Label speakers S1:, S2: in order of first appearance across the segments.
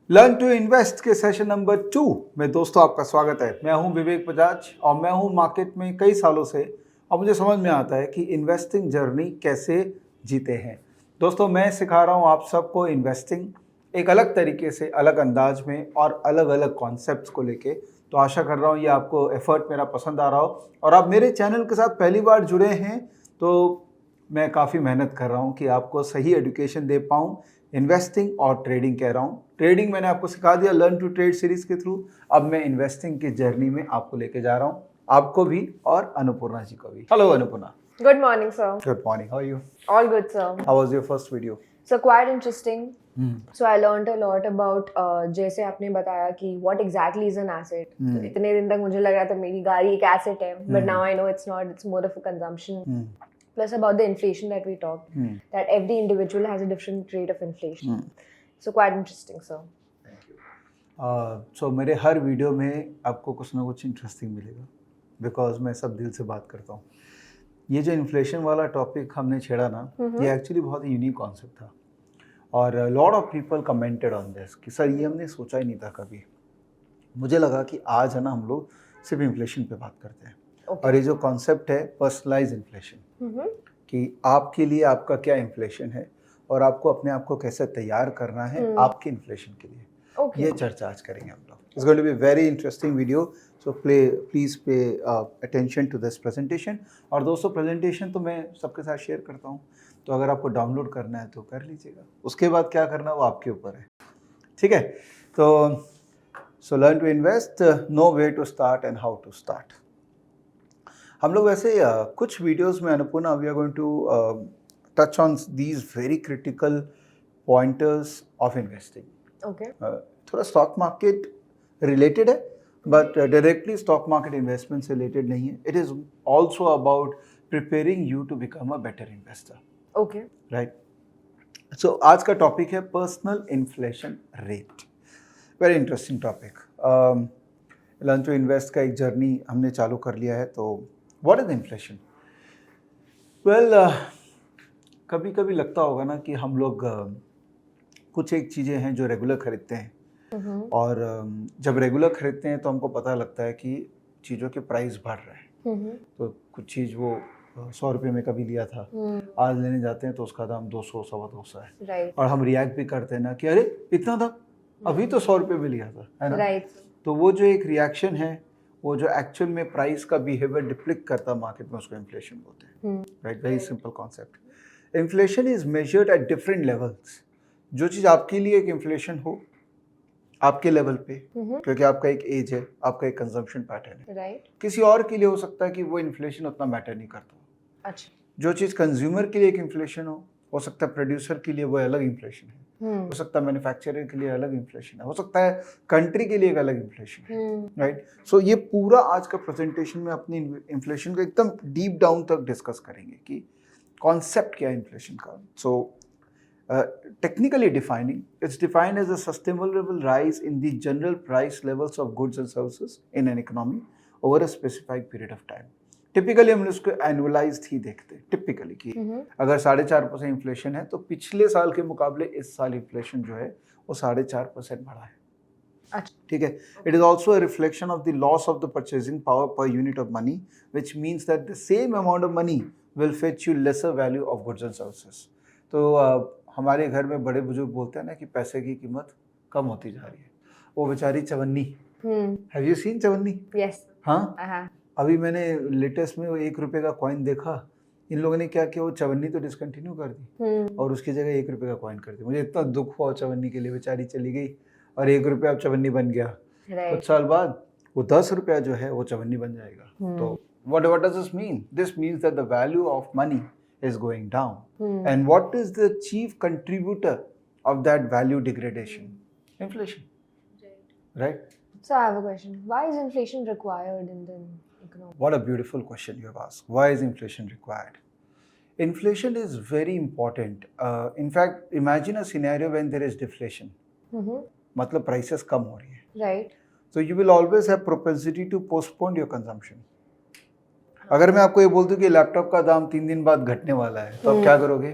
S1: Learn to invest के session number 2 में दोस्तों आपका स्वागत है। मैं हूं विवेक बजाज और मैं हूं मार्केट में कई सालों से और मुझे समझ में आता है कि इन्वेस्टिंग जर्नी कैसे जीते हैं। दोस्तों मैं सिखा रहा हूं आप सबको इन्वेस्टिंग एक अलग तरीके से, अलग अंदाज में और अलग अलग कॉन्सेप्ट्स को लेके। तो आशा कर रहा हूं ये आपको एफर्ट मेरा पसंद आ रहा हो और आप मेरे चैनल के साथ पहली बार जुड़े हैं तो मैं काफ़ी मेहनत कर रहा हूं कि आपको सही एजुकेशन दे पाऊं। इन्वेस्टिंग और ट्रेडिंग कह रहा हूँ। ट्रेडिंग मैंने आपको सिखा दिया लर्न टू ट्रेड सीरीज के थ्रू। अब मैं इन्वेस्टिंग की जर्नी में आपको लेके जा रहा हूँ, आपको भी और अनुपूर्णा जी को भी। Hello Annapurna.
S2: Good morning, sir.
S1: Good morning. How are you?
S2: All good, sir.
S1: How was your first video?
S2: So quite interesting. So I learned a lot about जैसे आपने बताया कि what exactly is an asset. तो इतने दिन तक मुझे लग रहा था मेरी गाड़ी एक asset है, but now I know it's not. It's more of a consumption. Plus about the inflation that we talked, that every individual has a different rate of inflation. So quite interesting, sir.
S1: So मेरे हर video में आपको कुछ ना कुछ interesting मिलेगा because मैं सब दिल से बात करता हूँ। ये जो इन्फ्लेशन वाला टॉपिक हमने छेड़ा ना, ये एक्चुअली बहुत ही यूनिक कॉन्सेप्ट था और lot of people commented on this कि सर ये हमने सोचा ही नहीं था कभी। मुझे लगा कि आज है ना हम लोग सिर्फ इन्फ्लेशन पे बात करते हैं। और ये जो कॉन्सेप्ट है पर्सनलाइज इन्फ्लेशन, कि आपके लिए आपका क्या इन्फ्लेशन है और आपको अपने आप को कैसे तैयार करना है आपके इन्फ्लेशन के लिए, ये चर्चा आज करेंगे हम लोग। It's going to be very interesting video, so please pay attention to this presentation. और दोस्तों प्रेजेंटेशन तो मैं सबके साथ शेयर करता हूँ, तो अगर आपको डाउनलोड करना है तो कर लीजिएगा, उसके बाद क्या करना वो आपके ऊपर है, ठीक है। तो so learn to invest, know way to start and how to start. हम लोग वैसे कुछ वीडियोस में Annapurna we are going to touch on these very critical pointers of investing.
S2: Okay.
S1: थोड़ा स्टॉक मार्केट रिलेटेड है but directly stock market investment से related नहीं है। It is also about preparing you to become a better investor,
S2: Okay.
S1: Right. So आज का topic है personal inflation rate. Very interesting topic. Learn to invest का एक journey हमने चालू कर लिया है। तो व्हाट इज इन्फ्लेशन? वेल, कभी कभी लगता होगा ना कि हम लोग कुछ एक चीज़ें हैं जो रेगुलर खरीदते हैं और जब रेगुलर खरीदते हैं तो हमको पता लगता है कि चीज़ों के प्राइस बढ़ रहे हैं। तो कुछ चीज़ वो 100 रुपये में कभी लिया था, आज लेने जाते हैं तो उसका दाम 200 सवा 200 है।
S2: Right.
S1: और हम रिएक्ट भी करते हैं ना कि अरे इतना दाम, अभी तो 100 रुपये में लिया था, है ना।
S2: Right.
S1: तो वो जो एक रिएक्शन है, वो जो एक्चुअल में प्राइस का बिहेवियर डिप्लिक्ट करता है मार्केट में, उसको इन्फ्लेशन बोलते हैं, right. Very simple concept. Inflation is measured at different levels. जो चीज़ आपके लिए एक इन्फ्लेशन हो आपके लेवल पे, क्योंकि आपका एक एज है, आपका एक कंजम्पशन पैटर्न है,
S2: Right.
S1: किसी और के लिए हो सकता है कि वो इन्फ्लेशन उतना मैटर नहीं करता।
S2: अच्छा.
S1: जो चीज़ कंज्यूमर के लिए एक इन्फ्लेशन हो सकता है प्रोड्यूसर के लिए वो अलग इन्फ्लेशन है, हो सकता है मैन्युफैक्चरर के लिए अलग इन्फ्लेशन है, हो सकता है कंट्री के लिए एक अलग इन्फ्लेशन है, राइट। सो ये पूरा आज का प्रेजेंटेशन में अपनी इन्फ्लेशन को एकदम डीप डाउन तक डिस्कस करेंगे कि कॉन्सेप्ट क्या है इन्फ्लेशन का। सो technically defining, it's defined as a sustainable rise in the general price levels of goods and services in an economy over a specified period of time. Typically हम उसको annualised ही देखते हैं typically कि अगर 4.5% inflation है तो पिछले साल के मुकाबले इस साल इन्फ्लेशन जो है वो 4.5% बढ़ा है,
S2: अच्छा.
S1: ठीक है। It is also a reflection of the loss of the purchasing power per unit of money, which means that the same amount of money will fetch you lesser value of goods and services. तो हमारे घर में बड़े बुजुर्ग बोलते हैं ना कि पैसे की कीमत कम होती जा रही है। वो बेचारी चवन्नी, have you seen Chavanni?
S2: Yes.
S1: हाँ, अभी मैंने लेटेस्ट में वो 1 रुपये का कॉइन देखा। इन लोगों ने क्या किया, वो चवन्नी तो डिसकंटिन्यू कर दी और उसकी जगह 1 रुपये का कॉइन कर दिया। मुझे इतना दुख हुआ चवन्नी के लिए, बेचारी चली गई और 1 रुपया अब चवन्नी बन गया। कुछ साल बाद वो 10 रुपया जो है वो चवन्नी बन जाएगा। तो what does this mean? This means that the value of money is going down. And what is the chief contributor of that value degradation? Inflation. Right?
S2: So I have a question. Why is inflation required in the economy?
S1: What a beautiful question you have asked. Why is inflation required? Inflation is very important. In fact, imagine a scenario when there is deflation. मतलब prices कम हो रही है.
S2: Right.
S1: So you will always have propensity to postpone your consumption. अगर मैं आपको ये बोल दूं कि लैपटॉप का दाम 3 दिन बाद घटने वाला है तो आप क्या करोगे?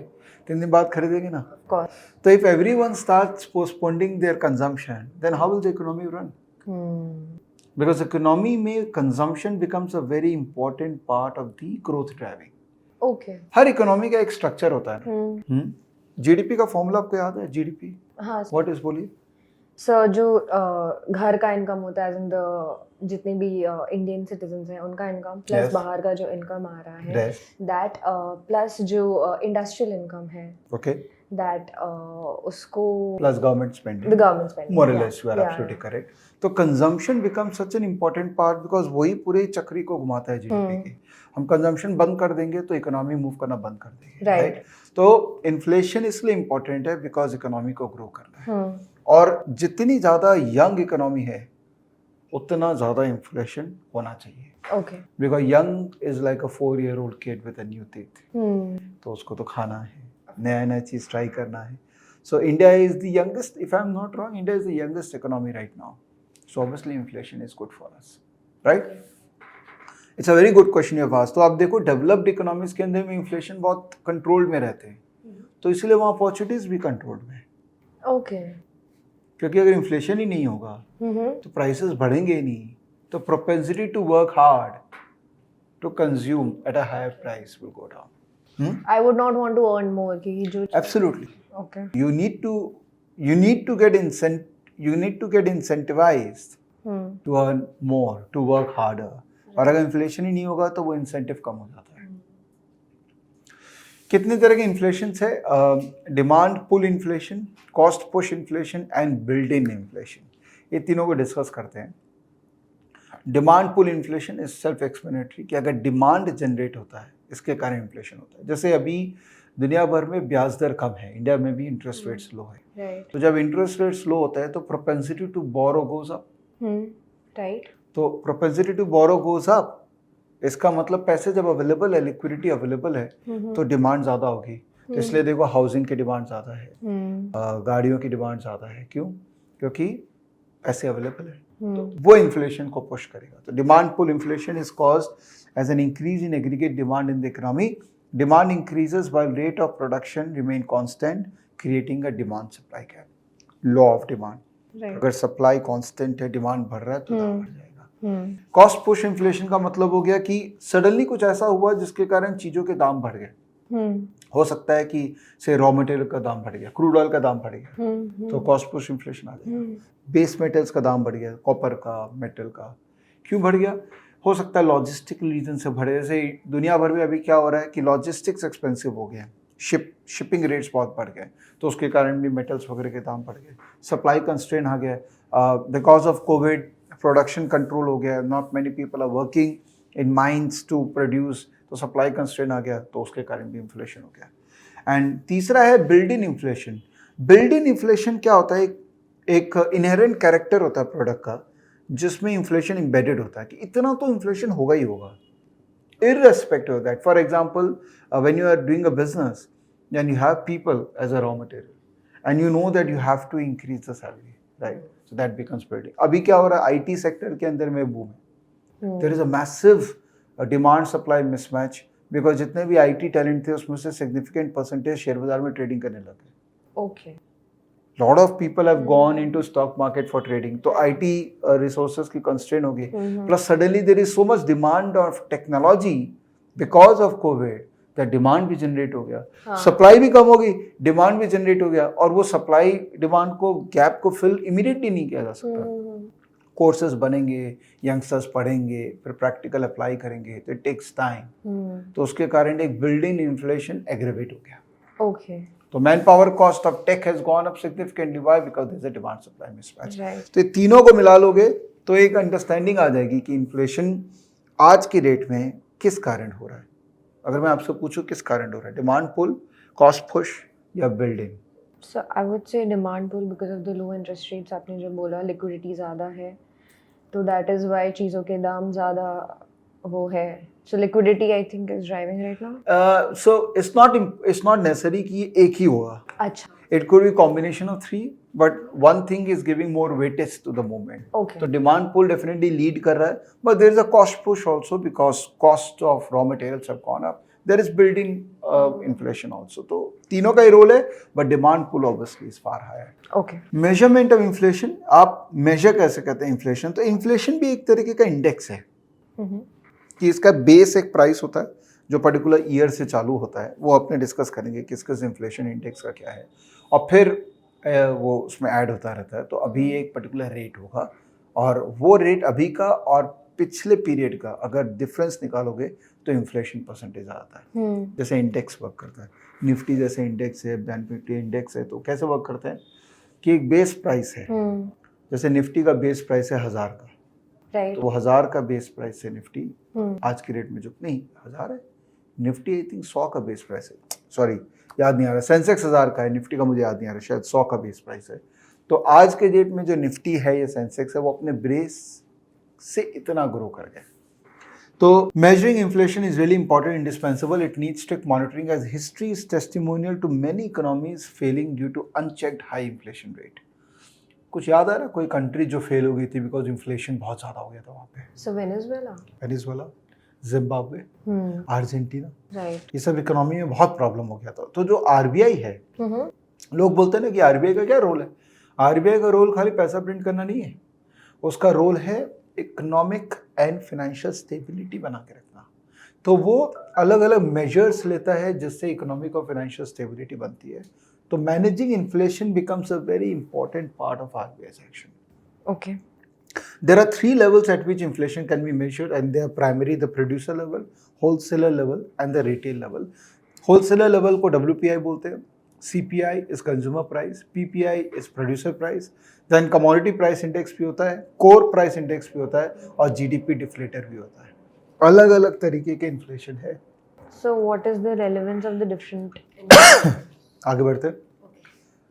S1: 3 दिन बाद खरीदेंगे ना.
S2: Of course.
S1: तो if everyone starts postponing their consumption, then how will the economy run? Because economy में consumption becomes a very important part of the growth driving.
S2: Okay.
S1: Her economy का एक स्ट्रक्चर होता है. जीडीपी का formula आपको याद है? जीडीपी
S2: हाँ
S1: व्हाट इज, बोलिए.
S2: सर जो घर का इनकम होता है, जितने भी इंडियन सिटीजन्स हैं उनका इनकम प्लस
S1: Yes.
S2: बाहर का जो इनकम आ रहा है
S1: Yes.
S2: दैट प्लस जो इंडस्ट्रियल इनकम है
S1: ओके.
S2: दैट उसको
S1: plus government
S2: the
S1: spending.
S2: Government spending
S1: More or less, you are absolutely correct. तो consumption becomes such an important part because वही पूरे चक्री को घुमाता है जीडीपी के. हम कंजम्पशन बंद कर देंगे तो इकोनॉमी मूव करना बंद कर देगी.
S2: Right.
S1: तो इन्फ्लेशन इसलिए इम्पोर्टेंट है बिकॉज इकोनॉमी को ग्रो करना है. और जितनी ज़्यादा यंग इकोनॉमी है उतना ज़्यादा इन्फ्लेशन होना चाहिए.
S2: Okay.
S1: Because young is like a 4-year-old kid with a new teeth. तो उसको तो खाना है, नया नया चीज़ ट्राई करना है. So India is the youngest, if I'm not wrong, India is the youngest economy right now. So obviously inflation is good for us, right? It's a very good question you have asked. तो आप देखो developed economies के अंदर में inflation बहुत controlled में रहते हैं, तो इसलिए वहाँ अपॉर्चुनिटीज भी कंट्रोल्ड में.
S2: ओके.
S1: क्योंकि अगर इन्फ्लेशन ही नहीं होगा तो प्राइसेस बढ़ेंगे ही नहीं, तो propensity to work hard to consume at a higher price will go down.
S2: I would not want to earn more कि जो
S1: Absolutely.
S2: Okay.
S1: You need to get incentivized to earn more, to work harder. और अगर inflation ही नहीं होगा तो वो incentive कम हो जाता है. कितने तरह के इन्फ्लेशन है? Demand pull inflation, cost push inflation and build in inflation. ये तीनों को डिस्कस करते हैं. Demand pull inflation is self explanatory कि अगर डिमांड जनरेट होता है इसके कारण इन्फ्लेशन होता है. जैसे अभी दुनिया भर में ब्याज दर कम है, इंडिया में भी इंटरेस्ट रेट स्लो है.
S2: राइट.
S1: तो जब इंटरेस्ट रेट स्लो होता है तो propensity to borrow goes up.
S2: Right.
S1: तो propensity to borrow goes up, इसका मतलब पैसे जब अवेलेबल है, लिक्विडिटी अवेलेबल है, तो डिमांड ज़्यादा होगी. तो इसलिए देखो हाउसिंग की डिमांड ज़्यादा है, गाड़ियों की डिमांड ज़्यादा है. क्यों? क्योंकि पैसे अवेलेबल है. तो वो इन्फ्लेशन को पुश करेगा. तो demand pull inflation is caused as an increase in aggregate demand in the economy. Demand increases while rate of production remain constant, creating a demand supply gap. Law of demand.
S2: Right.
S1: अगर supply constant है, demand बढ़ रहा है तो दाम बढ़ जाएगा. Cost push inflation का मतलब हो गया कि सडनली कुछ ऐसा हुआ जिसके कारण चीज़ों के दाम बढ़ गए. हो सकता है कि से रॉ मटेरियल का दाम बढ़ गया, क्रूड ऑयल का दाम बढ़ गया, तो कॉस्ट पुश इन्फ्लेशन आ जाएगा. बेस मेटल्स का दाम बढ़ गया, कॉपर का, मेटल का. क्यों बढ़ गया? हो सकता है लॉजिस्टिक रीजन से बढ़े. जैसे दुनिया भर में अभी क्या हो रहा है कि लॉजिस्टिक्स एक्सपेंसिव हो गए, शिपिंग रेट्स बहुत बढ़ गए, तो उसके कारण भी मेटल्स वगैरह के दाम बढ़ गए. सप्लाई कंस्ट्रेन आ गया because of covid. Production control हो गया, not many people are working in mines to produce, तो सप्लाई कंस्ट्रेन आ गया, तो उसके कारण भी इन्फ्लेशन हो गया. एंड तीसरा है build in inflation. Build in inflation क्या होता है? एक इनहेरेंट कैरेक्टर होता है प्रोडक्ट का जिसमें इन्फ्लेशन एम्बेडेड होता है कि इतना तो इन्फ्लेशन होगा ही होगा, irrespective of that. For example, when you are doing a business and you have people as a raw material and you know that you have to increase the salary, right? So that becomes building. अभी क्या हो रहा है? IT sector के अंदर में boom है. There is a massive demand supply mismatch because जितने भी IT टैलेंट थे उसमें से significant percentage शेयर बाजार में ट्रेडिंग करने लगे.
S2: Okay.
S1: Lot of people have gone into stock market for trading. तो IT resources की constraint होगी. Plus suddenly there is so much demand of technology because of COVID that demand भी generate हो गया. Supply भी कम होगी, demand भी generate हो गया, और वो supply demand को gap को fill immediately नहीं किया जा सकता. कोर्सेज बनेंगे, यंगस्टर्स पढ़ेंगे, फिर प्रैक्टिकल अप्लाई करेंगे, तो इट टेक्स टाइम. तो उसके कारण एक बिल्डिंग इन्फ्लेशन एग्रेवेट हो गया.
S2: ओके.
S1: तो manpower cost of tech has gone up significantly. Why? Because there is a demand supply mismatch. तो ये तीनों को मिला लोगे तो एक अंडरस्टैंडिंग आ जाएगी कि इन्फ्लेशन आज की डेट में किस कारण हो रहा है. अगर मैं आपसे पूछूं किस कारण हो रहा है, डिमांड पुल, कॉस्ट पुश या building?
S2: So I would say demand pull because of the low interest rates. आपने जो बोला liquidity ज़्यादा है, तो that is why चीज़ों के दाम ज़्यादा वो है. So liquidity I think is driving right now.
S1: So it's not necessary कि ये एक ही होगा.
S2: अच्छा.
S1: It could be combination of three, but one thing is giving more weightage to the movement.
S2: Okay.
S1: तो demand pull definitely lead कर रहा है, but there is a cost push also because cost of raw materials have gone up. There is built-in inflation also. तो तीनों का ही role है, but demand pull obviously is far higher.
S2: Okay
S1: measurement of inflation, आप measure कैसे करते हैं inflation? तो इन्फ्लेशन भी एक तरीके का इंडेक्स है कि इसका बेस एक प्राइस होता है जो पर्टिकुलर ईयर से चालू होता है, वो अपने डिस्कस करेंगे किस किस इन्फ्लेशन इंडेक्स का क्या है, और फिर वो उसमें ऐड होता रहता है। तो अभी एक पर्टिकुलर रेट होगा, और वो रेट अभी का और पिछले पीरियड का अगर डिफरेंस निकालोगे तो इन्फ्लेशन परसेंटेज आता है। जैसे इंडेक्स वर्क करता है, निफ्टी जैसे इंडेक्स है, बैंक निफ्टी इंडेक्स है, तो कैसे वर्क करते हैं कि एक बेस प्राइस है। जैसे निफ्टी का बेस प्राइस है 1000 का,
S2: राइट
S1: तो वो 1000 का बेस प्राइस है निफ्टी आज की रेट में, जो नहीं 1000 है, निफ्टी आई थिंक 100 का बेस प्राइस है, सॉरी याद नहीं आ रहा, सेंसेक्स 1000 का है, निफ्टी का मुझे याद नहीं आ रहा, शायद 100 का बेस प्राइस है। तो आज के डेट में जो निफ्टी है या सेंसेक्स है वो अपने बेस से इतना ग्रो कर गया। तो measuring inflation is really important, indispensable. It needs strict monitoring as history is testimonial to many economies failing due to unchecked high inflation rate. कुछ याद आ रहा कोई कंट्री जो फेल हो गई थी बिकॉज इन्फ्लेशन बहुत ज्यादा हो गया था वहाँ पे?
S2: सो
S1: वेनेजुएला, जिम्बाब्वे, अर्जेंटीना,
S2: राइट
S1: ये सब इकोनॉमी में बहुत प्रॉब्लम हो गया था। तो जो आरबीआई है, लोग बोलते हैं ना कि आरबीआई का क्या रोल है? आरबीआई का रोल खाली पैसा प्रिंट करना नहीं है, उसका रोल है इकोनॉमिक एंड फाइनेंशियल स्टेबिलिटी बना के रखना। तो वो अलग अलग मेजर्स लेता है जिससे इकोनॉमिक और फाइनेंशियल स्टेबिलिटी बनती है। तो managing inflation becomes a very important part of RBI's action.
S2: Okay
S1: There are 3 levels at which inflation can be measured, and they are primary, the producer level, wholesaler level and the retail level. Wholesaler level को WPI बोलते हैं, CPI is consumer price, PPI is producer price, then commodity price index भी होता है, core price index भी होता है, और GDP deflator भी होता है। अलग अलग तरीके के इन्फ्लेशन है।
S2: So what is the relevance of the different?
S1: आगे बढ़ते हैं।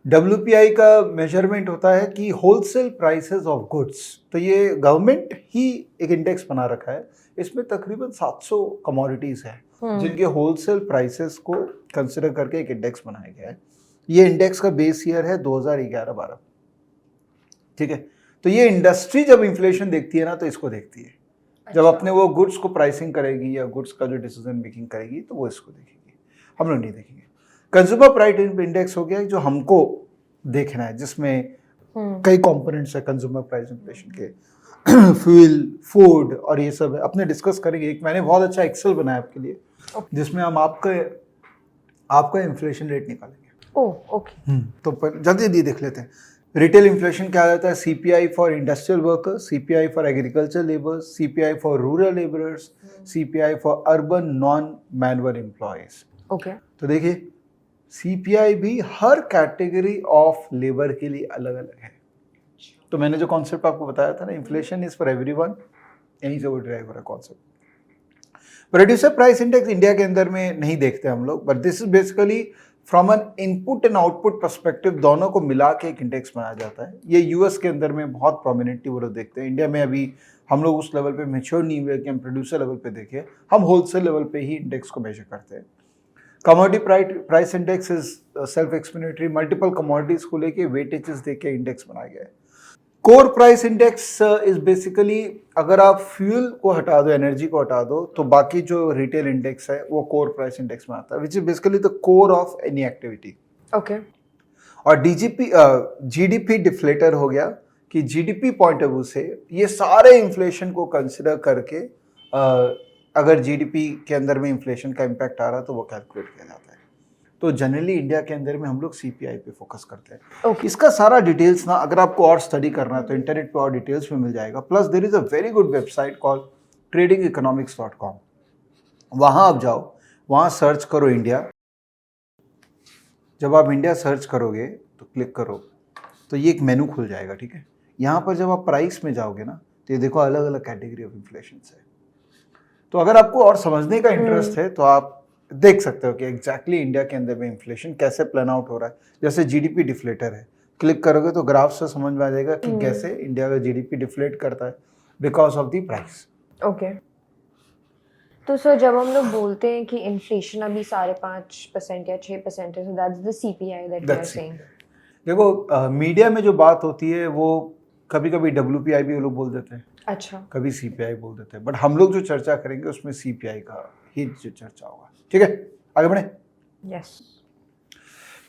S1: WPI का मेजरमेंट होता है कि होलसेल प्राइसेस ऑफ गुड्स। तो ये गवर्नमेंट ही एक इंडेक्स बना रखा है, इसमें तकरीबन 700 कमोडिटीज हैं जिनके होलसेल प्राइसेस को कंसिडर करके एक इंडेक्स बनाया गया है। ये इंडेक्स का बेस ईयर है 2011-12, ठीक है। तो ये इंडस्ट्री जब इन्फ्लेशन देखती है ना तो इसको देखती है, जब अपने वो गुड्स को प्राइसिंग करेगी या गुड्स का जो डिसीजन मेकिंग करेगी तो वो इसको देखेगी, हम लोग नहीं देखेंगे। कंज्यूमर प्राइस इंडेक्स हो गया जो हमको देखना है, जिसमें कई कंपोनेंट्स है कंज्यूमर प्राइस इन्फ्लेशन के, फ्यूल, फूड और ये सब है, अपने डिस्कस करेंगे। एक मैंने बहुत अच्छा एक्सेल बनाया आपके लिए जिसमें हम आपका इन्फ्लेशन रेट निकालेंगे।
S2: ओह ओके
S1: तो जल्दी देख लेते हैं। रिटेल इन्फ्लेशन क्या रहता है? CPI for industrial workers, CPI for agriculture labours, CPI for rural labourers, CPI for urban non manual employees.
S2: Okay
S1: तो देखिए CPI भी हर कैटेगरी ऑफ लेबर के लिए अलग अलग है। तो मैंने जो कॉन्सेप्ट आपको बताया था ना, इन्फ्लेशन इज फॉर एवरीवन, यहीं से वो ड्राइव हो रहा concept. Producer price index India के अंदर में नहीं देखते हम लोग, but this is basically from N input and output perspective, दोनों को मिला के एक इंडेक्स बनाया जाता है। ये यूएस के अंदर में बहुत प्रोमिनेंटली वो लोग देखते हैं। इंडिया में अभी हम लोग उस लेवल पे मेच्योर नहीं हुए कि हम प्रोड्यूसर लेवल पे देखें, हम होलसेल लेवल पे ही इंडेक्स को मेजर करते हैं। Commodity price index is self explanatory, multiple commodities को लेके वेटेजेस देके इंडेक्स बनाया गया है। Core price index is basically, अगर आप फ्यूल को हटा दो, एनर्जी को हटा दो, तो बाकी जो रिटेल इंडेक्स है वो कोर प्राइस इंडेक्स में आता है, which is basically the core of any activity.
S2: Okay
S1: और GDP डिफ्लेटर हो गया कि GDP पॉइंट ऑफ व्यू से ये सारे इन्फ्लेशन को कंसिडर करके अगर GDP के अंदर में इन्फ्लेशन का इम्पैक्ट आ रहा है तो वो कैलकुलेट किया जाता है। तो जनरली इंडिया के अंदर में हम लोग CPI पे फोकस करते हैं। इसका सारा डिटेल्स ना अगर आपको और स्टडी करना है तो इंटरनेट पे और डिटेल्स में मिल जाएगा। Plus there is a very good website called tradingeconomics.com, वहाँ आप जाओ, वहाँ सर्च करो इंडिया। जब आप इंडिया सर्च करोगे तो क्लिक करो तो ये एक मेनू खुल जाएगा, ठीक है। यहाँ पर जब आप प्राइस में जाओगे ना तो ये देखो अलग अलग कैटेगरी ऑफ इन्फ्लेशन है। तो अगर आपको और समझने का इंटरेस्ट है तो आप देख सकते हो कि एग्जैक्टली इंडिया के अंदर में इन्फ्लेशन कैसे प्लान आउट हो रहा है। जैसे GDP डिफ्लेटर है, क्लिक करोगे तो ग्राफ से समझ में आ जाएगा कि कैसे इंडिया का GDP डिफ्लेट करता है because of the price.
S2: Okay तो सर जब हम लोग बोलते हैं कि इन्फ्लेशन अभी 5.5% या 6% है, so that's the CPI that we are saying.
S1: देखो मीडिया में जो बात होती है वो कभी कभी WPI भी वो लोग बोल देते हैं,
S2: अच्छा
S1: कभी CPI बोल देते हैं, बट हम लोग जो चर्चा करेंगे उसमें CPI का ही जो चर्चा होगा, ठीक है। आगे बढ़े।
S2: Yes.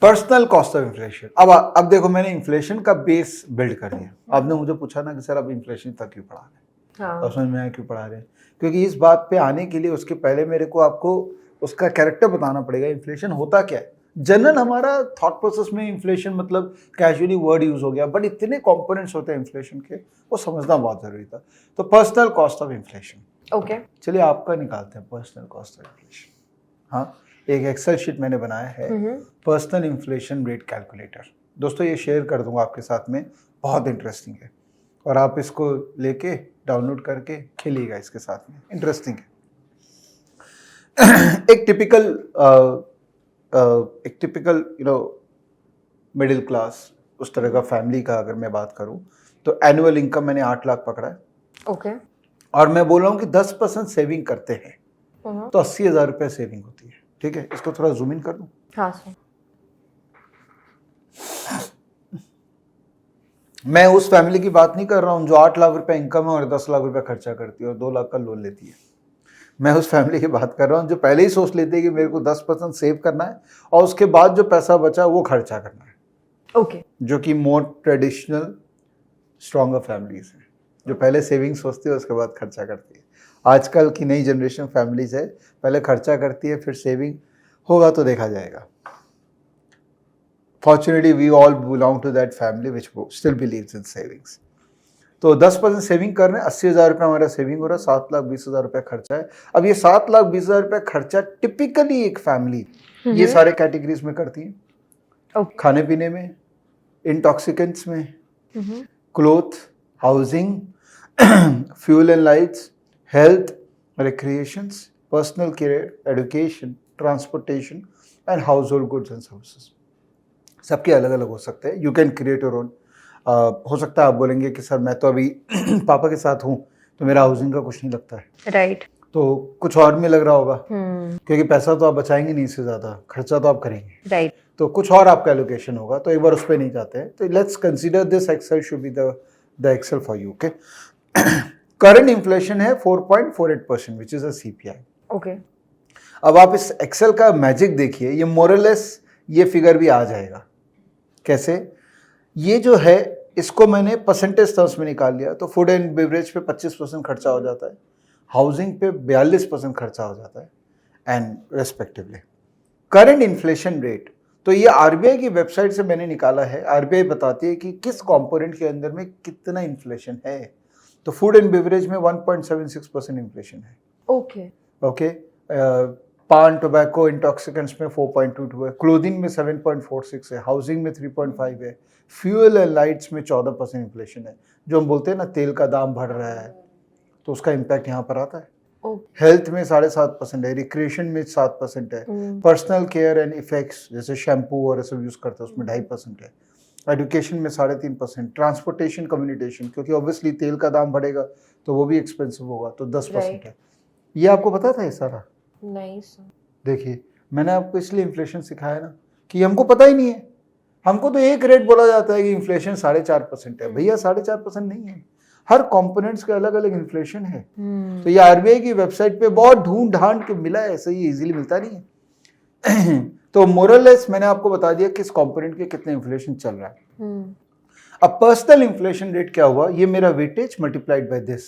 S1: Personal cost of inflation. अब देखो, मैंने इन्फ्लेशन का बेस बिल्ड कर दिया. आपने मुझे पूछा ना कि सर अब इन्फ्लेशन तक क्यों पढ़ा रहे हैं,
S2: हाँ.
S1: और समझ में आया क्यों पढ़ा रहे हैं. क्योंकि इस बात पे आने के लिए उसके पहले मेरे को आपको उसका कैरेक्टर बताना पड़ेगा. इन्फ्लेशन होता क्या है. जनरल हमारा थॉट प्रोसेस में इन्फ्लेशन मतलब कैजुअली वर्ड यूज हो गया, बट इतने कंपोनेंट्स होते हैं इन्फ्लेशन के, वो समझना बहुत जरूरी था. तो personal cost of inflation.
S2: Okay.
S1: चलिए आपका निकालते हैं पर्सनल कॉस्ट ऑफ इन्फ्लेशन. हाँ, एक एक्सेल शीट मैंने बनाया है, पर्सनल इन्फ्लेशन रेट कैलकुलेटर. दोस्तों ये शेयर कर दूंगा आपके साथ में, बहुत इंटरेस्टिंग है, और आप इसको लेके डाउनलोड करके खेलिएगा इसके साथ में, इंटरेस्टिंग है. एक टिपिकल मिडिल क्लास उस तरह का फैमिली का अगर मैं बात करूं, तो एनुअल इनकम मैंने 8 लाख पकड़ा है.
S2: ओके.
S1: और मैं बोल रहा हूं कि 10% सेविंग करते हैं तो 80,000 रुपये सेविंग होती है. ठीक है, इसको थोड़ा जूम इन कर दूं.
S2: हाँ सर.
S1: मैं उस फैमिली की बात नहीं कर रहा हूं जो 8 लाख रुपए इनकम है और 10 लाख रुपए खर्चा करती है और 2 लाख का लोन लेती है. मैं उस फैमिली की बात कर रहा हूं जो पहले ही सोच लेती है कि मेरे को 10% सेव करना है और उसके बाद जो पैसा बचा वो खर्चा करना है.
S2: ओके.
S1: जो कि मोर ट्रेडिशनल स्ट्रॉन्गर फैमिलीज है, जो पहले सेविंग सोचती है उसके बाद खर्चा करती है. आजकल की नई जनरेशन फैमिलीज है, पहले खर्चा करती है फिर सेविंग होगा तो देखा जाएगा. Fortunately, we all belong to that family which still believes in savings. तो 10% सेविंग कर रहे हैं, 80,000 रुपये हमारा सेविंग हो रहा है, 7,20,000 रुपये खर्चा है. अब ये 7,20,000 रुपये खर्चा टिपिकली एक फैमिली ये सारे कैटेगरीज में करती है.
S2: ओके.
S1: खाने पीने में, इंटॉक्सिकेंट्स में, cloth, housing, fuel and lights, health, recreations, personal care, education, transportation and house hold goods and services. सबके अलग अलग हो सकते हैं. You can create your own. हो सकता है आप बोलेंगे कि सर मैं तो अभी पापा के साथ हूँ तो मेरा हाउसिंग का कुछ नहीं लगता है.
S2: राइट.
S1: तो कुछ और में लग रहा होगा, क्योंकि पैसा तो आप बचाएंगे नहीं, इससे ज़्यादा खर्चा तो आप करेंगे.
S2: राइट.
S1: तो कुछ और आपका एलोकेशन होगा, तो एक बार उस पर नहीं जाते हैं. तो let's consider this excel should be the excel for you. Okay. Current inflation है 4.48% which is a CPI.
S2: Okay.
S1: अब आप इस एक्सेल का मैजिक देखिए, ये मोरलेस ये फिगर भी आ जाएगा. कैसे? ये जो है इसको मैंने परसेंटेज टर्म्स में निकाल लिया. तो फूड एंड बेवरेज पे 25% खर्चा हो जाता है, हाउसिंग पे 42% खर्चा हो जाता है, and respectively. Current inflation rate, तो ये RBI की वेबसाइट से मैंने निकाला है. RBI बताती है कि किस कंपोनेंट के अंदर में कितना इन्फ्लेशन है. तो फूड एंड बेवरेज में 1.76% इन्फ्लेशन है.
S2: ओके.
S1: ओके. पान, टोबैको, इंटॉक्सिकेंट्स में 4.22 है, क्लोथिंग में 7.46 है, हाउसिंग में 3.5 है, फ्यूल एंड लाइट्स में 14% इन्फ्लेशन है. जो हम बोलते हैं ना तेल का दाम बढ़ रहा है, तो उसका इम्पैक्ट यहाँ पर आता है. हेल्थ में 7.5% है, रिक्रिएशन में 7% है, पर्सनल केयर एंड इफेक्ट्स जैसे शैम्पू और सब यूज करते हैं उसमें 2.5% है, एजुकेशन में 3.5%, ट्रांसपोर्टेशन कम्युनिकेशन क्योंकि ऑब्वियसली तेल का दाम बढ़ेगा तो वो भी एक्सपेंसिव होगा तो 10% है. ये आपको पता था ये सारा?
S2: नहीं सर.
S1: देखिए मैंने आपको इसलिए इन्फ्लेशन सिखाया ना कि हमको पता ही नहीं है. हमको तो एक रेट बोला जाता है कि इन्फ्लेशन 4.5% है. भैया 4.5% नहीं है, हर कंपोनेंट्स का अलग अलग इन्फ्लेशन है. तो ये RBI की वेबसाइट पे बहुत ढूंढ ढांड के मिला है, ऐसे ही इजीली मिलता नहीं है. तो मोरलेस मैंने आपको बता दिया किस कंपोनेंट के कितने इन्फ्लेशन चल रहा है. अब पर्सनल इन्फ्लेशन रेट क्या हुआ, ये मेरा वेटेज मल्टीप्लाइड बाय दिस,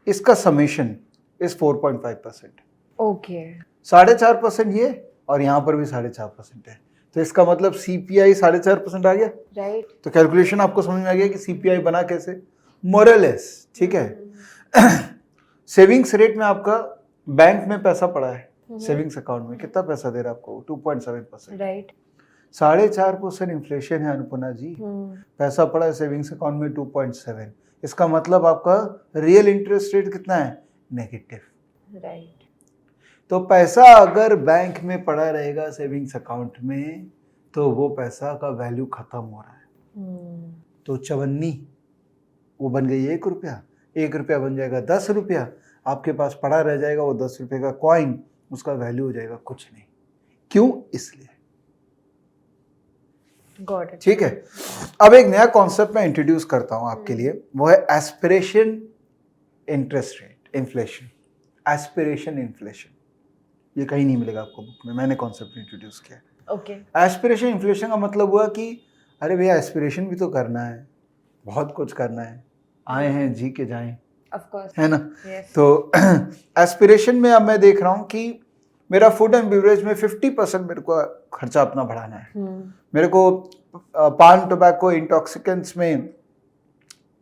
S1: इसका समेशन इज 4.5%.
S2: ओके.
S1: 4.5% ये, और यहाँ पर भी 4.5% है. तो इसका मतलब CPI 4.5% आ गया.
S2: राइट.
S1: तो कैलकुलेशन आपको समझ में आ गया कि CPI बना कैसे, मोरलेस. ठीक है. सेविंग्स रेट में आपका बैंक में पैसा पड़ा है, सेविंग्स अकाउंट में कितना पैसा दे रहा है आपको, 2.7%.
S2: राइट.
S1: 4.5% इन्फ्लेशन है अनुपना जी. पैसा पड़ा है सेविंग्स अकाउंट में 2.7. इसका मतलब आपका रियल इंटरेस्ट रेट कितना है, नेगेटिव.
S2: राइट.
S1: तो पैसा अगर बैंक में पड़ा रहेगा सेविंग्स अकाउंट में तो वो पैसा का वैल्यू खत्म हो रहा है. तो चवन्नी वो बन गई 1 रुपया, 1 रुपया बन जाएगा 10 रुपया, आपके पास पड़ा रह जाएगा वो 10 रुपये का कॉइन, उसका वैल्यू हो जाएगा कुछ नहीं. क्यों? इसलिए.
S2: Got it.
S1: ठीक है. अब एक नया कॉन्सेप्ट मैं इंट्रोड्यूस करता हूं आपके लिए, वो है aspiration interest rate inflation. Aspiration inflation. ये कहीं नहीं मिलेगा आपको बुक में, मैंने कॉन्सेप्ट इंट्रोड्यूस किया।
S2: ओके।
S1: एस्पिरेशन इन्फ्लेशन का मतलब हुआ कि अरे भैया एस्पिरेशन भी तो करना है, बहुत कुछ करना है, आए हैं जी के जाएं,
S2: ऑफ कोर्स।
S1: है ना।
S2: यस।
S1: तो एस्पिरेशन में अब मैं देख रहा हूँ कि मेरा फूड एंड बेवरेज में 50% मेरे को खर्चा अपना बढ़ाना है। मेरे को पान टोबैको इंटॉक्सिकेंट्स में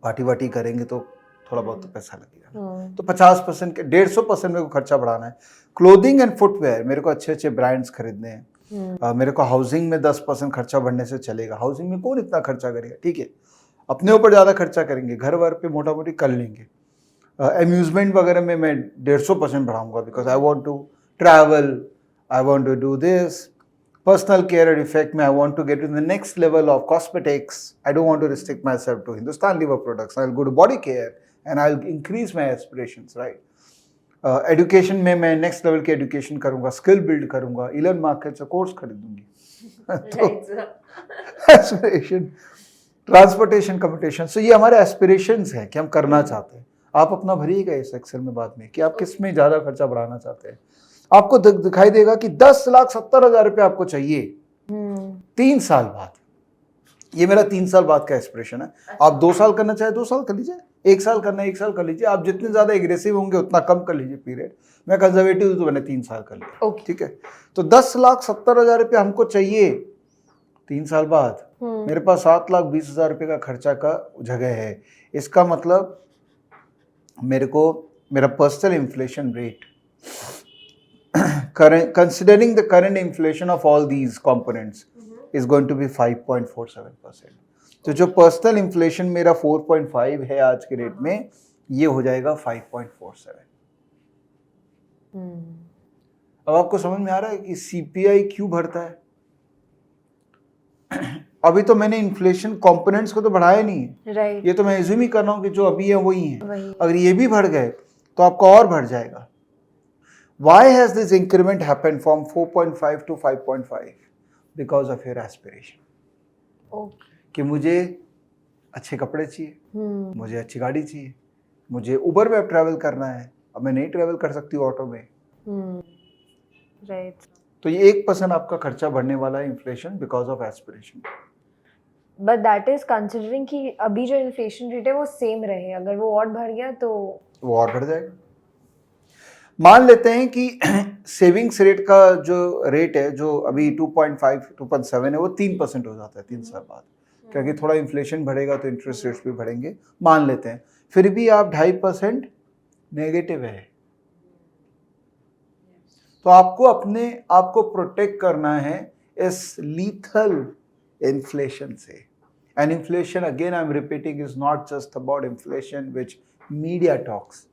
S1: पार्टी वाटी करेंगे तो थोड़ा बहुत तो पैसा लगेगा ना। तो 50% के 150% मेरे को खर्चा बढ़ाना है। क्लोथिंग एंड फुटवेयर मेरे को अच्छे अच्छे ब्रांड्स खरीदने हैं। मेरे को हाउसिंग में 10% खर्चा बढ़ने से चलेगा। हाउसिंग में कौन इतना खर्चा करेगा, ठीक है, अपने ऊपर ज़्यादा खर्चा करेंगे, घर वर पे मोटा मोटी कर लेंगे। अम्यूजमेंट वगैरह में मैं 150% बढ़ाऊंगा because I want to travel, I want to do this. Personal care and effect में I want to get to the next level of cosmetics. I don't want to restrict myself to Hindustan Liver products. I'll go to body care and I'll increase my aspirations, right? Education में मैं next level की education करूँगा, skill build करूँगा, Elon Musk से course खरीदूंगी। तो aspiration, transportation, commutation. So ये हमारे aspirations हैं कि हम करना चाहते हैं। आप अपना भरिएगा इस एक्सेल में बाद में कि आप किस में ज़्यादा खर्चा बढ़ाना चाहते हैं। आपको दिखाई देगा कि 10,70,000 रुपये आपको चाहिए 3 साल बाद। ये मेरा 3 साल बाद का एस्पिरेशन है। आप 2 साल करना चाहे 2 साल कर लीजिए, 1 साल करना है 1 साल कर लीजिए। आप जितने ज़्यादा एग्रेसिव होंगे उतना कम कर लीजिए पीरियड। मैं कंजर्वेटिव हूँ तो मैंने 3 साल कर लिया, ठीक है। तो 10,70,000 रुपये हमको चाहिए 3 साल बाद। मेरे पास 7,20,000 रुपये का खर्चा का जगह है। इसका मतलब मेरे को मेरा personal inflation rate considering the current inflation of all these components is going to be 5.47%. तो जो पर्सनल इन्फ्लेशन मेरा 4.5 है आज के रेट में, ये हो जाएगा 5.47। अब आपको समझ में आ रहा है कि सीपीआई क्यों बढ़ता है। अभी तो मैंने इन्फ्लेशन कंपोनेंट्स को तो बढ़ाया नहीं है,
S2: राइट।
S1: ये तो मैं एज्यूम ही कर रहा हूँ कि जो अभी है वही है। अगर ये भी बढ़ गए तो आपका और बढ़ जाएगा। Why has this increment happened from 4.5 to 5.5? Because of your aspiration.
S2: Okay.
S1: कि मुझे अच्छे कपड़े चाहिए, मुझे अच्छी गाड़ी चाहिए, मुझे उबर में अब ट्रैवल करना है, अब मैं नहीं ट्रैवल कर सकती हूँ ऑटो में।
S2: राइट।
S1: तो ये 1% आपका खर्चा बढ़ने वाला है inflation because of aspiration.
S2: But that is considering कि अभी जो इन्फ्लेशन रेट है वो सेम रहे, अगर वो और बढ़ गया तो
S1: वो और बढ़ जाएगा। मान लेते हैं कि सेविंग्स रेट का जो रेट है, जो अभी 2.5 2.7 है, वो 3% हो जाता है 3 साल बाद, क्योंकि थोड़ा इन्फ्लेशन बढ़ेगा तो इंटरेस्ट रेट्स भी बढ़ेंगे। मान लेते हैं फिर भी आप 2.5% नेगेटिव है। तो आपको प्रोटेक्ट करना है इस लीथल इन्फ्लेशन से। And inflation, again I am repeating, is not just about inflation which media talks.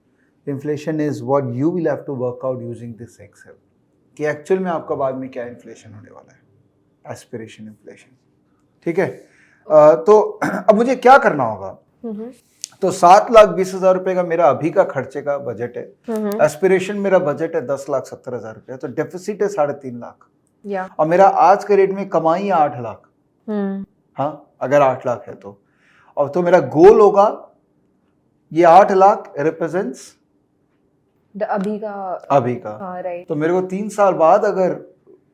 S1: Inflation is what you will have to work out using this excel कि एक्चुअल में आपका बाद में क्या इन्फ्लेशन होने वाला है, एस्पिरेशन इन्फ्लेशन, ठीक है। तो अब मुझे क्या करना होगा। तो 7,20,000 रुपये का मेरा अभी का खर्चे का बजट है। एस्पिरेशन मेरा बजट है 10,70,000 रुपये, तो डेफिसिट है 3.5 लाख। और मेरा आज के रेट में कमाई है 8 लाख। हाँ, अगर 8 लाख है तो, और तो मेरा गोल होगा ये 8 लाख रिप्रेजेंट्स अभी का।
S2: हाँ, राइट।
S1: तो मेरे को 3 साल बाद अगर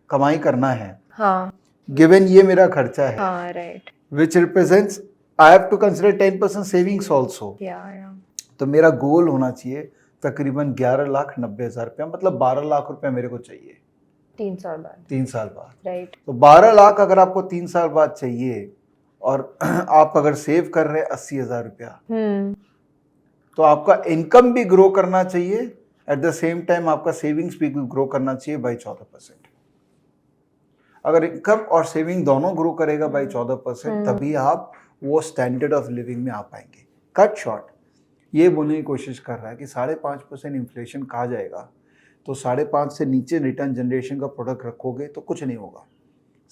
S1: कमाई करना है,
S2: हाँ,
S1: गिवन ये मेरा खर्चा है,
S2: हाँ, right,
S1: which represents I have to consider 10% savings also. तो मेरा गोल होना चाहिए तकरीबन 11,90,000 रुपया, मतलब 12 लाख रुपया मेरे को चाहिए
S2: 3 साल बाद,
S1: राइट। तो 12 लाख अगर आपको 3 साल बाद चाहिए और आप अगर सेव कर रहे हैं 80,000 रुपया, तो आपका इनकम भी ग्रो करना चाहिए, एट द सेम टाइम आपका सेविंग्स भी ग्रो करना चाहिए बाई 14%। अगर इनकम और सेविंग दोनों ग्रो करेगा बाई 14%, तभी आप वो स्टैंडर्ड ऑफ लिविंग में आ पाएंगे। कट शॉर्ट ये बोलने की कोशिश कर रहा है कि 5.5% इन्फ्लेशन कहा जाएगा, तो 5.5 से नीचे रिटर्न जनरेशन का प्रोडक्ट रखोगे तो कुछ नहीं होगा।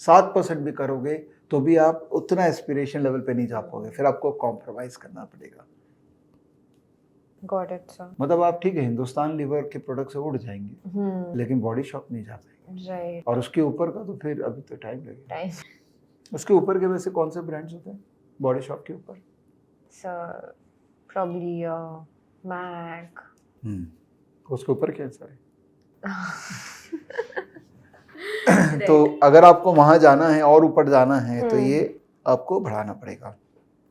S1: 7% भी करोगे तो भी आप उतना एस्पिरेशन लेवल पे नहीं जा पाओगे, फिर आपको कॉम्प्रोमाइज करना पड़ेगा।
S2: Got it, sir.
S1: मतलब आप ठीक है हिंदुस्तान लीवर के प्रोडक्ट से उड़ जाएंगे, लेकिन बॉडी शॉप नहीं जा पाएंगे।
S2: राइट।
S1: और उसके ऊपर का तो फिर अभी तो टाइम लगेगा। उसके ऊपर के वैसे कौन से ब्रांड्स होते हैं बॉडी शॉप के ऊपर?
S2: Sir probably Mac.
S1: उसके ऊपर क्या है? तो अगर आपको वहां जाना है और ऊपर जाना है तो ये आपको बढ़ाना पड़ेगा।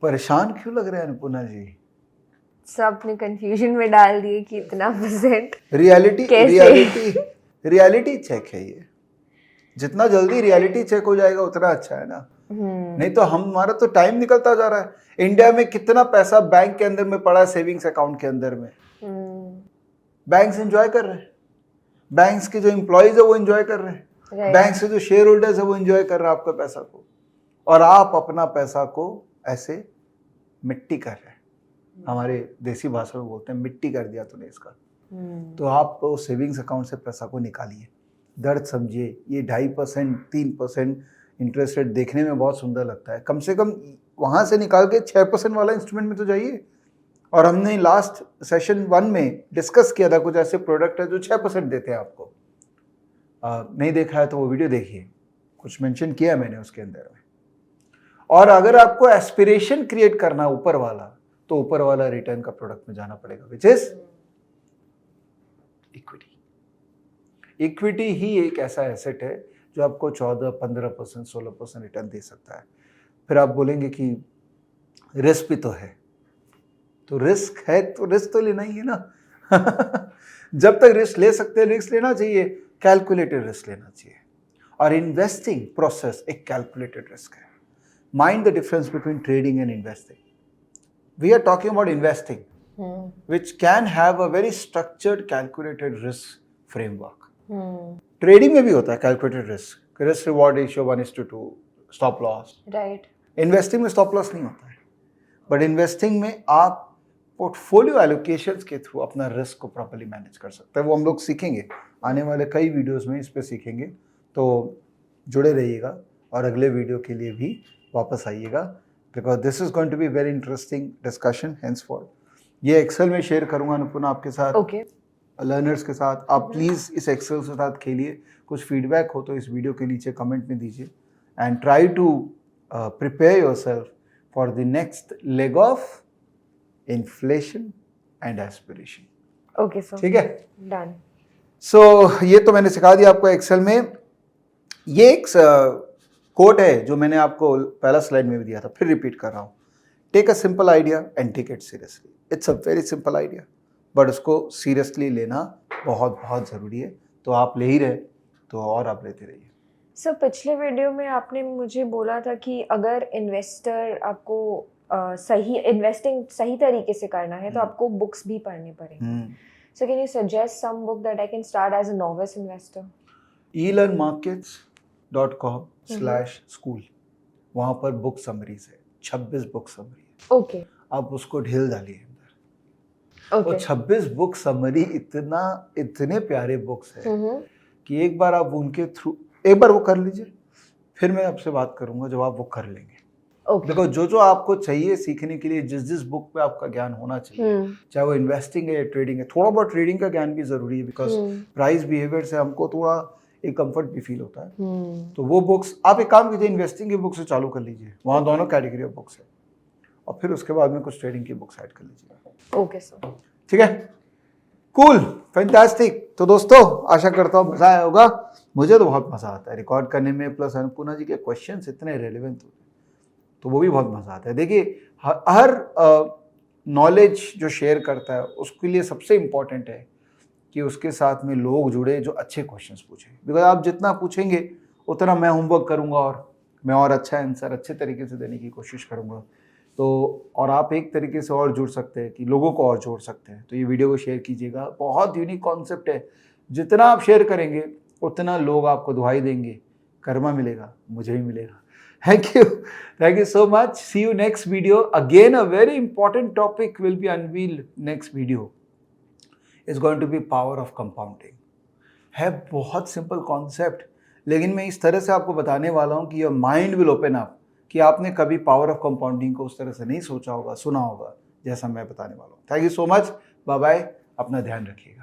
S1: परेशान क्यों लग रहे हैं अनुपुना जी?
S2: सब अपने कंफ्यूजन में डाल दिए कि इतना परसेंट
S1: रियलिटी चेक है ये। जितना जल्दी रियलिटी चेक हो जाएगा उतना अच्छा है ना। नहीं तो हमारा तो टाइम निकलता जा रहा है। इंडिया में कितना पैसा बैंक के अंदर में पड़ा है, सेविंग्स अकाउंट के अंदर में। बैंक्स एंजॉय कर रहे हैं, बैंक्स के जो एम्प्लॉयज है वो एंजॉय कर रहे हैं, बैंक के जो शेयर होल्डर्स है वो एंजॉय कर रहे हैं आपका पैसा को, और आप अपना पैसा को ऐसे मिट्टी कर रहे हैं। हमारे देसी भाषा में बोलते हैं मिट्टी कर दिया तूने इसका। तो आप सेविंग्स अकाउंट से पैसा को निकालिए, दर्द समझिए। ये 2.5% 3% इंटरेस्ट रेट देखने में बहुत सुंदर लगता है, कम से कम वहाँ से निकाल के 6% वाला इंस्ट्रूमेंट में तो जाइए। और हमने लास्ट सेशन 1 में डिस्कस किया था कुछ ऐसे प्रोडक्ट है जो 6% देते हैं आपको। नहीं देखा है तो वो वीडियो देखिए, कुछ मेंशन किया मैंने उसके अंदर में। और अगर आपको एस्पिरेशन क्रिएट करना ऊपर वाला, तो ऊपर वाला रिटर्न का प्रोडक्ट में जाना पड़ेगा, विच इज इक्विटी। इक्विटी ही एक ऐसा एसेट है जो आपको 14, 15%, 16% रिटर्न दे सकता है। फिर आप बोलेंगे कि रिस्क भी तो है, तो रिस्क है तो रिस्क तो लेना ही है ना। जब तक रिस्क ले सकते हैं रिस्क लेना चाहिए, कैलकुलेटेड रिस्क लेना चाहिए। और इन्वेस्टिंग प्रोसेस एक कैलकुलेटेड रिस्क है। Mind the difference between trading and investing. We are talking about investing which can have a very structured calculated risk framework. Trading में भी होता है calculated risk reward ratio 1:2, stop loss.
S2: Right.
S1: Investing में stop loss नहीं होता है, but investing में आप पोर्टफोलियो एलोकेशंस के थ्रू अपना रिस्क को प्रॉपर्ली मैनेज कर सकते हैं। वो हम लोग सीखेंगे आने वाले कई वीडियोस में, इस पे सीखेंगे। तो जुड़े रहिएगा और अगले वीडियो के लिए भी वापस आइएगा, because this is going to be very interesting discussion henceforth. ये एक्सेल में शेयर करूंगा अनुपुना आपके साथ, लर्नर्स के साथ। आप प्लीज़ इस एक्सेल के साथ खेलिए। कुछ फीडबैक हो तो इस वीडियो के नीचे कमेंट में दीजिए, and try to prepare yourself for the next leg of inflation and aspiration.
S2: Okay sir,
S1: ठीक है,
S2: डन।
S1: सो ये तो मैंने सिखा दिया आपको एक्सेल में। ये एक कोट है जो मैंने आपको पहला स्लाइड में भी दिया था, फिर रिपीट कर रहा हूँ। Take a simple idea and take it seriously. It's a very simple idea, but उसको सीरियसली लेना बहुत बहुत ज़रूरी है। तो आप ले ही रहे, तो और आप लेते रहिए।
S2: सर, पिछले वीडियो में आपने मुझे बोला था कि अगर इन्वेस्टर आपको सही इन्वेस्टिंग सही तरीके से करना है तो आपको बुक्स भी पढ़ने पड़ेंगे। So can you suggest some book that I can start as a novice investor? elearnmarkets.com/school, वहाँ पर बुक समरीज है, 26 बुक समरी है। ओके,
S1: आप उसको ढील डालिए अंदर।
S2: ओके।
S1: और 26 बुक समरी इतने प्यारे बुक्स है कि एक बार आप उनके थ्रू एक बार वो कर लीजिए, फिर मैं आपसे बात करूंगा जब आप वो कर लेंगे। देखो, जो आपको चाहिए सीखने के लिए, जिस बुक पे आपका ज्ञान होना चाहिए, चाहे वो इन्वेस्टिंग है या ट्रेडिंग है, थोड़ा बहुत ट्रेडिंग का ज्ञान भी जरूरी है, बिकॉज प्राइस बिहेवियर से हमको थोड़ा एक कंफर्ट भी फील होता है। तो वो बुक्स आप एक काम कीजिए, इन्वेस्टिंग की बुक से चालू कर लीजिए, वहाँ दोनों कैटेगरी ऑफ बुक्स है, और फिर उसके बाद में कुछ ट्रेडिंग की बुक्स ऐड कर लीजिएगा।
S2: ओके सर,
S1: ठीक है, कूल, फैंटास्टिक। तो दोस्तों, आशा करता हूँ मजा आया होगा। मुझे तो बहुत मजा आता है रिकॉर्ड करने में, प्लस अनुपुना जी के क्वेश्चंस इतने रेलेवेंट होते हैं तो वो भी बहुत मजा आता है। देखिए, हर नॉलेज जो शेयर करता है उसके लिए सबसे इम्पोर्टेंट है कि उसके साथ में लोग जुड़े जो अच्छे क्वेश्चंस पूछें, बिकॉज आप जितना पूछेंगे उतना मैं होमवर्क करूँगा और मैं और अच्छा आंसर अच्छे तरीके से देने की कोशिश करूँगा। तो और आप एक तरीके से और जुड़ सकते हैं कि लोगों को और जोड़ सकते हैं। तो ये वीडियो को शेयर कीजिएगा, बहुत यूनिक कॉन्सेप्ट है। जितना आप शेयर करेंगे उतना लोग आपको दुहाई देंगे, कर्मा मिलेगा, मुझे भी मिलेगा। Thank you so much. See you next video. Again, a very important topic will be unveiled next video. It's going to be power of compounding. है बहुत सिंपल कॉन्सेप्ट, लेकिन मैं इस तरह से आपको बताने वाला हूँ कि your mind will open up, कि आपने कभी पावर ऑफ कंपाउंडिंग को उस तरह से नहीं सोचा होगा, सुना होगा, जैसा मैं बताने वाला हूँ। Thank you so much, bye bye, अपना ध्यान रखिएगा।